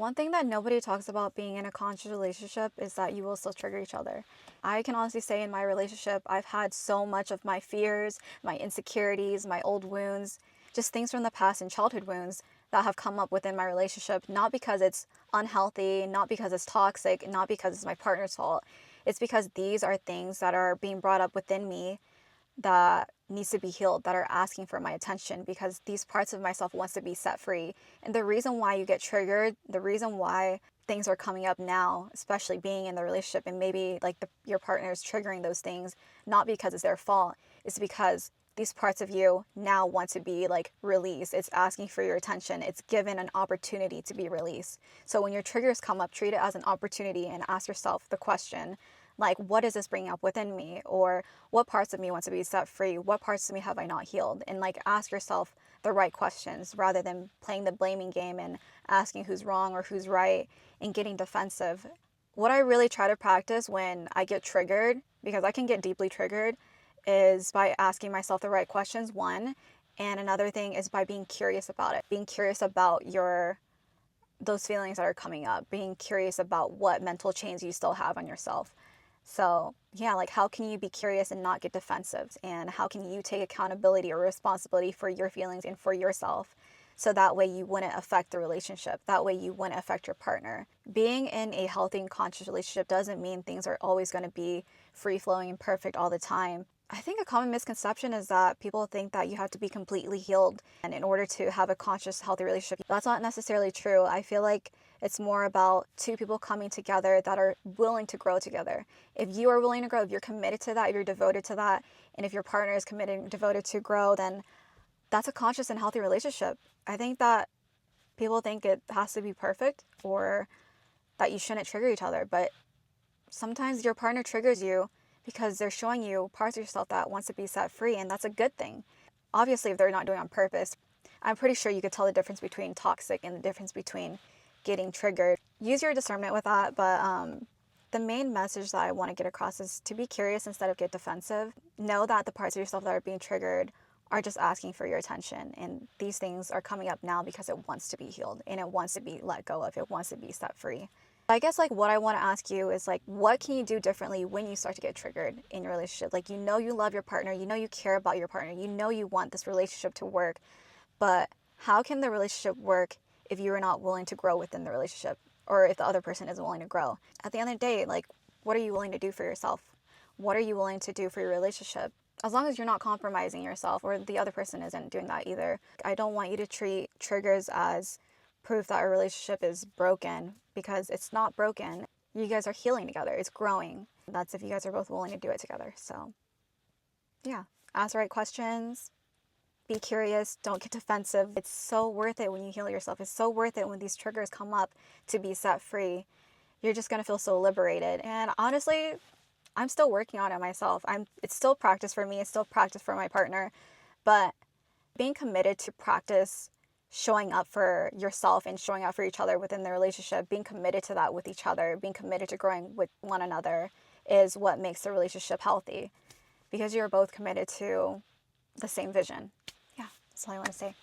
One thing that nobody talks about being in a conscious relationship is that you will still trigger each other. I can honestly say in my relationship, I've had so much of my fears, my insecurities, my old wounds, just things from the past and childhood wounds that have come up within my relationship, not because it's unhealthy, not because it's toxic, not because it's my partner's fault. It's because these are things that are being brought up within me that needs to be healed, that are asking for my attention, because these parts of myself wants to be set free. And the reason why you get triggered, the reason why things are coming up now, especially being in the relationship and maybe like your partner is triggering those things, not because it's their fault, it's because these parts of you now want to be like released. It's asking for your attention. It's given an opportunity to be released. So when your triggers come up, treat it as an opportunity and ask yourself the question, like, what is this bringing up within me? Or what parts of me want to be set free? What parts of me have I not healed? And like, ask yourself the right questions rather than playing the blaming game and asking who's wrong or who's right and getting defensive. What I really try to practice when I get triggered, because I can get deeply triggered, is by asking myself the right questions, one. And another thing is by being curious about it, being curious about those feelings that are coming up, being curious about what mental chains you still have on yourself. So yeah, like how can you be curious and not get defensive? And how can you take accountability or responsibility for your feelings and for yourself? So that way you wouldn't affect the relationship. That way you wouldn't affect your partner. Being in a healthy and conscious relationship doesn't mean things are always going to be free flowing and perfect all the time. I think a common misconception is that people think that you have to be completely healed and in order to have a conscious, healthy relationship. That's not necessarily true. I feel like it's more about two people coming together that are willing to grow together. If you are willing to grow, if you're committed to that, if you're devoted to that, and if your partner is committed and devoted to grow, then that's a conscious and healthy relationship. I think that people think it has to be perfect or that you shouldn't trigger each other, but sometimes your partner triggers you because they're showing you parts of yourself that wants to be set free, and that's a good thing. Obviously, if they're not doing it on purpose, I'm pretty sure you could tell the difference between toxic and the difference between getting triggered. Use your discernment with that, but the main message that I want to get across is to be curious instead of get defensive. Know that the parts of yourself that are being triggered are just asking for your attention, and these things are coming up now because it wants to be healed and it wants to be let go of, it wants to be set free. I guess like what I want to ask you is like, what can you do differently when you start to get triggered in your relationship? Like, you know, you love your partner, you know, you care about your partner, you know, you want this relationship to work, but how can the relationship work if you are not willing to grow within the relationship, or if the other person isn't willing to grow? At the end of the day, like, what are you willing to do for yourself? What are you willing to do for your relationship? As long as you're not compromising yourself or the other person isn't doing that either. I don't want you to treat triggers as proof that a relationship is broken, because it's not broken. You guys are healing together. It's growing. That's if you guys are both willing to do it together. So yeah, ask the right questions. Be curious. Don't get defensive. It's so worth it when you heal yourself. It's so worth it when these triggers come up to be set free. You're just going to feel so liberated. And honestly, I'm still working on it myself. It's still practice for me. It's still practice for my partner. But being committed to practice showing up for yourself and showing up for each other within the relationship, being committed to that with each other, being committed to growing with one another is what makes the relationship healthy, because you're both committed to the same vision. Yeah, that's all I want to say.